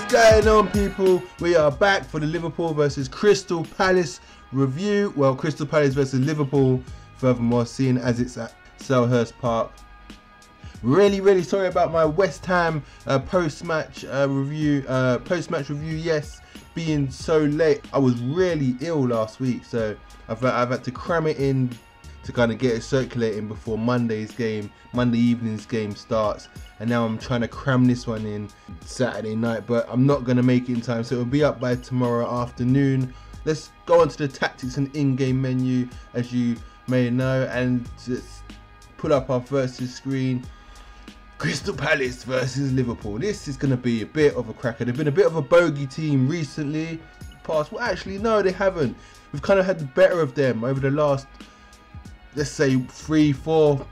going on, people? We are back for the Liverpool versus Crystal Palace review. Well, Crystal Palace versus Liverpool, furthermore, seeing as it's at Selhurst Park. Really sorry about my West Ham post-match review. Yes, being so late. I was really ill last week, so I've had to cram it in to kind of get it circulating before Monday evening's game starts. And now I'm trying to cram this one in Saturday night, but I'm not going to make it in time, so it'll be up by tomorrow afternoon. Let's go on to the tactics and in-game menu, as you may know, and let's put up our versus screen. Crystal Palace versus Liverpool. This is going to be a bit of a cracker. They've been a bit of a bogey team recently. Well, actually, no, they haven't. We've kind of had the better of them over the last, let's say, 3-4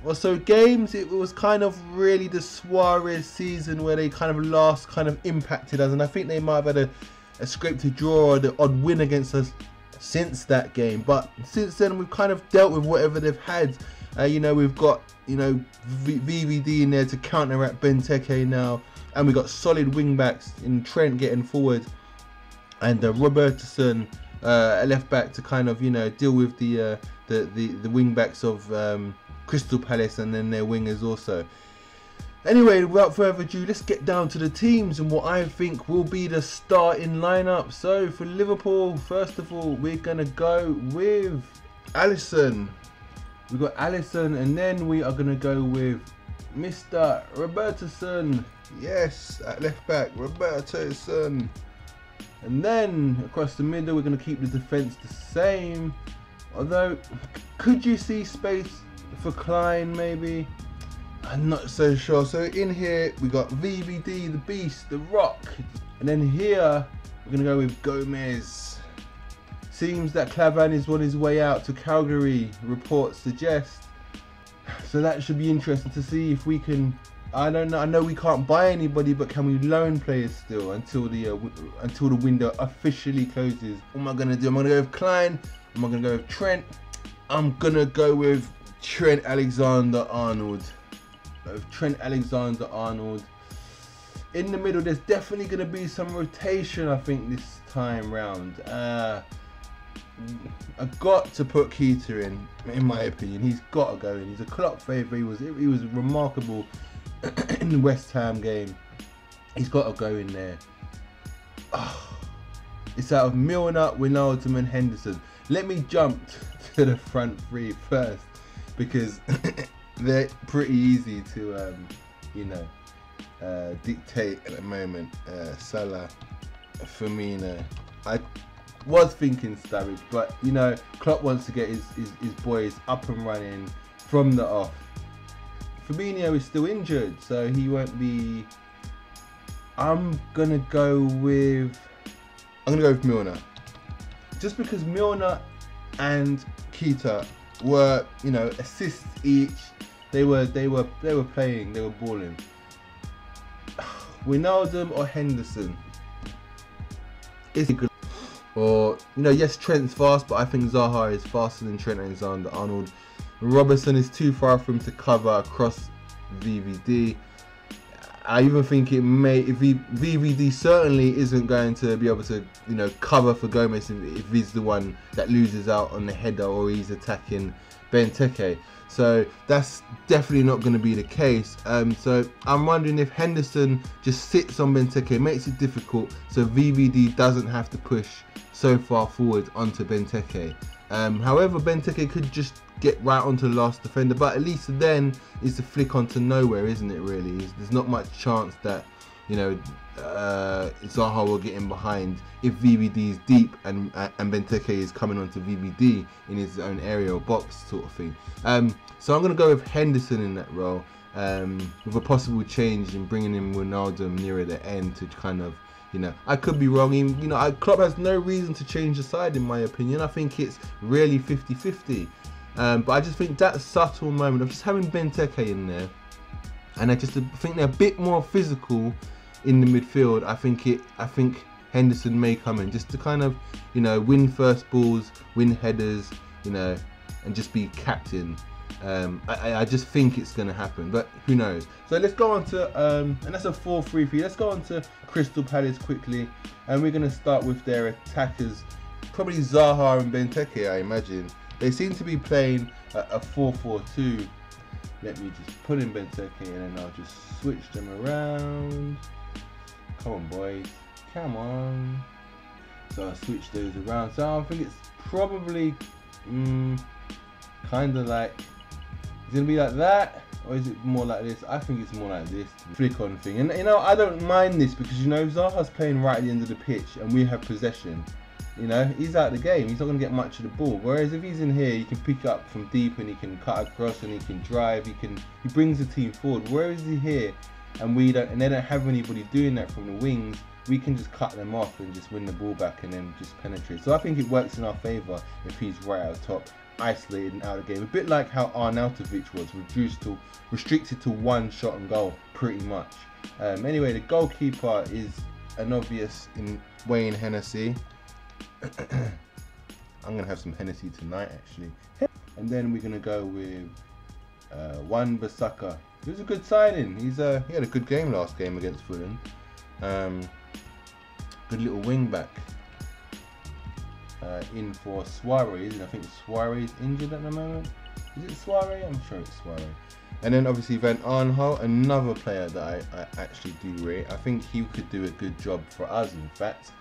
or so games. It was kind of really the Suarez season where they kind of impacted us, and I think they might have had a scrape to draw or the odd win against us since that game. But since then, we've kind of dealt with whatever they've had. We've got VVD in there to counteract Benteke now, and we've got solid wing backs in Trent getting forward, and Robertson a left back to kind of deal with the wing backs of Crystal Palace, and then their wingers also. Anyway, without further ado, let's get down to the teams and what I think will be the starting lineup. So for Liverpool, first of all, we're gonna go with Alisson. We've got Alisson, and then we are gonna go with Mr. Robertson. Yes, at left back, Robertson. And then across the middle, we're going to keep the defence the same. Although, could you see space for Klein maybe? I'm not so sure. So in here, we got VVD, the Beast, the Rock. And then here, we're going to go with Gomez. Seems that Clavan is on his way out to Calgary, reports suggest. So that should be interesting to see if we can... I don't know. I know we can't buy anybody, but can we loan players still until the window officially closes? What am I gonna do? I'm gonna go with Klein. Am I gonna go with Trent? I'm gonna go with Trent Alexander-Arnold. In the middle, there's definitely gonna be some rotation, I think, this time round. I've got to put Keita in my opinion. He's got to go in. He's a Klopp favourite. He was remarkable in the West Ham game. He's got to go in there. Oh, it's out of Milner, Wijnaldum and Henderson. Let me jump to the front three first, because they're pretty easy to dictate at the moment. Salah, Firmino. I was thinking Sturridge, but Klopp wants to get his boys up and running from the off. Firmino is still injured, so he won't be. I'm gonna go with Milner, just because Milner and Keita were, assists each. They were playing, they were balling. Wijnaldum or Henderson? Is it good? Or yes, Trent's fast, but I think Zaha is faster than Trent Alexander-Arnold. Robertson is too far for him to cover across VVD. I even think it may, if VVD certainly isn't going to be able to, cover for Gomez if he's the one that loses out on the header or he's attacking Benteke. So that's definitely not going to be the case. So I'm wondering if Henderson just sits on Benteke, makes it difficult, so VVD doesn't have to push so far forward onto Benteke. However, Benteke could just get right onto the last defender, but at least then it's a flick onto nowhere, isn't it? Really, there's not much chance that Zaha will get in behind if VVD is deep and Benteke is coming onto VVD in his own area or box sort of thing. So I'm going to go with Henderson in that role, with a possible change in bringing in Wijnaldum nearer the end to kind of, I could be wrong. Klopp has no reason to change the side in my opinion. I think it's really 50-50. But I just think that subtle moment of just having Benteke in there, and I think they're a bit more physical in the midfield. I think Henderson may come in just to kind of, win first balls, win headers, and just be captain. I just think it's going to happen, but who knows. So let's go on to, and that's a 4-3-3. Let's go on to Crystal Palace quickly. And we're going to start with their attackers. Probably Zaha and Benteke, I imagine. They seem to be playing a 4-4-2. Let me just put in Benteke and then I'll just switch them around. Come on, boys. Come on. So I'll switch those around. So I think it's probably kind of like, is it going to be like that? Or is it more like this? I think it's more like this. Flick on thing. And you know, I don't mind this because, you know, Zaha's playing right at the end of the pitch and we have possession. You know, he's out of the game. He's not going to get much of the ball. Whereas if he's in here, he can pick up from deep and he can cut across and he can drive. He brings the team forward. Where is he here? And we don't, and they don't have anybody doing that from the wings. We can just cut them off and just win the ball back and then just penetrate. So I think it works in our favour if he's right out top, isolated and out of the game. A bit like how Arnautovic was restricted to one shot and goal, pretty much. Anyway, the goalkeeper is an obvious in Wayne Hennessy. I'm gonna have some Hennessy tonight, actually. And then we're gonna go with Wan-Bissaka. He was a good signing. He had a good game last game against Fulham. Good little wing back. In for Suarez, and I think Suarez injured at the moment. Is it Suarez? I'm sure it's Suarez. And then obviously Van Aanholt, another player that I actually do rate. I think he could do a good job for us, in fact,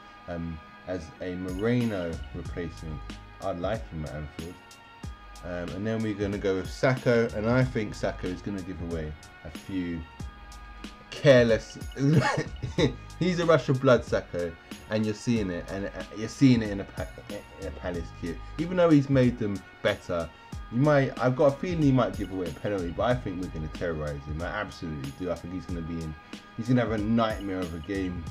as a Moreno replacement. I like him at Anfield. And then we're going to go with Sacco, and I think Sacco is going to give away a few careless. He's a rush of blood, Sacco, and you're seeing it, and you're seeing it in a Palace kit. Even though he's made them better, I've got a feeling he might give away a penalty, but I think we're going to terrorise him. I absolutely do. I think he's going to have a nightmare of a game.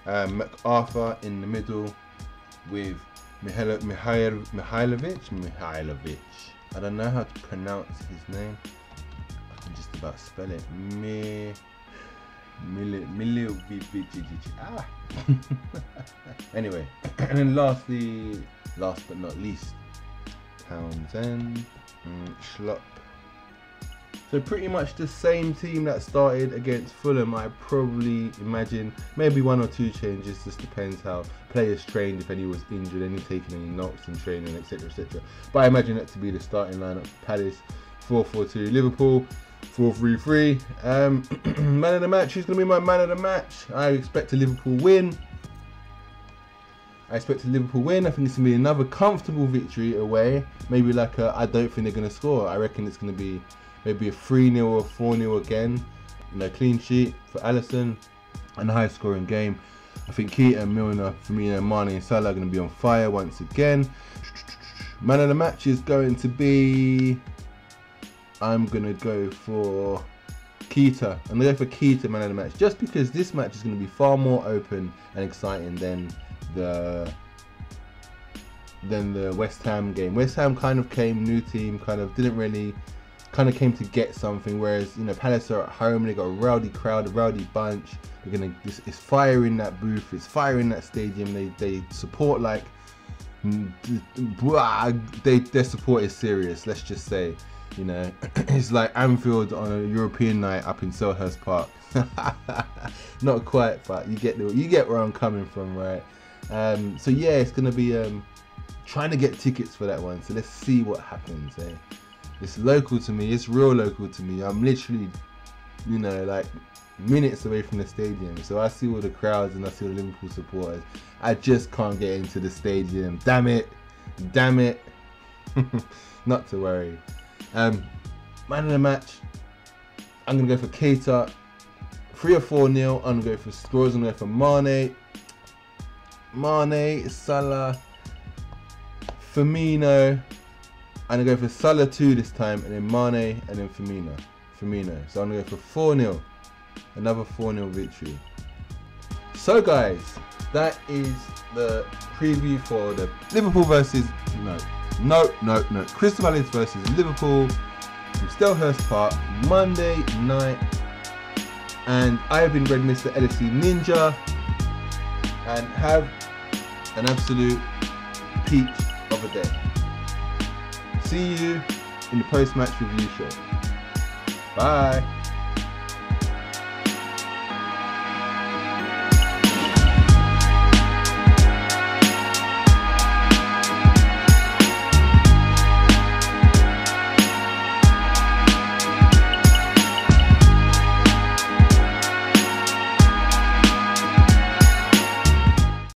MacArthur in the middle with Mihailovic. I don't know how to pronounce his name. I can just about spell it. Anyway, and then last but not least, Townsend, Schlupp. So pretty much the same team that started against Fulham. I probably imagine maybe one or two changes, just depends how players trained, if any was injured, any taking any knocks in training, etc, etc. But I imagine that to be the starting lineup for Palace. 4-4-2 Liverpool, 4-3-3. Man of the match, who's going to be my man of the match? I expect a Liverpool win. I think it's going to be another comfortable victory away. Maybe like I don't think they're going to score. I reckon it's going to be maybe a 3-0 or 4-0 again. You know, clean sheet for Alisson and a high scoring game. I think Keita, Milner, Firmino, Mane and Salah are going to be on fire once again. Man of the match is going to be... I'm going to go for Keita. I'm going to go for Keita, man of the match. Just because this match is going to be far more open and exciting than the West Ham game. West Ham kind of came, new team, kind of came to get something, whereas, you know, Palace are at home, they got a rowdy crowd, a rowdy bunch. It's fire in that booth, it's fire in that stadium. They support like their support is serious, let's just say. You know, it's like Anfield on a European night up in Selhurst Park. Not quite, but you get where I'm coming from, right? So yeah, it's gonna be trying to get tickets for that one. So let's see what happens. It's local to me. It's real local to me. I'm literally, you know, like minutes away from the stadium. So I see all the crowds and I see all the Liverpool supporters. I just can't get into the stadium. Damn it. Not to worry. Man of the match, I'm going to go for Keita. 3 or 4-0. I'm going to go for scores. I'm going to go for Mane, Salah, Firmino. I'm going to go for Salah 2 this time, and then Mane, and then Firmino. So I'm going to go for 4-0. Another 4-0 victory. So guys, that is the preview for the Liverpool versus... No. Crystal Palace versus Liverpool from Selhurst Park, Monday night. And I have been Red Mr. LFC Ninja. And have an absolute peach of a day. See you in the post-match review show. Bye.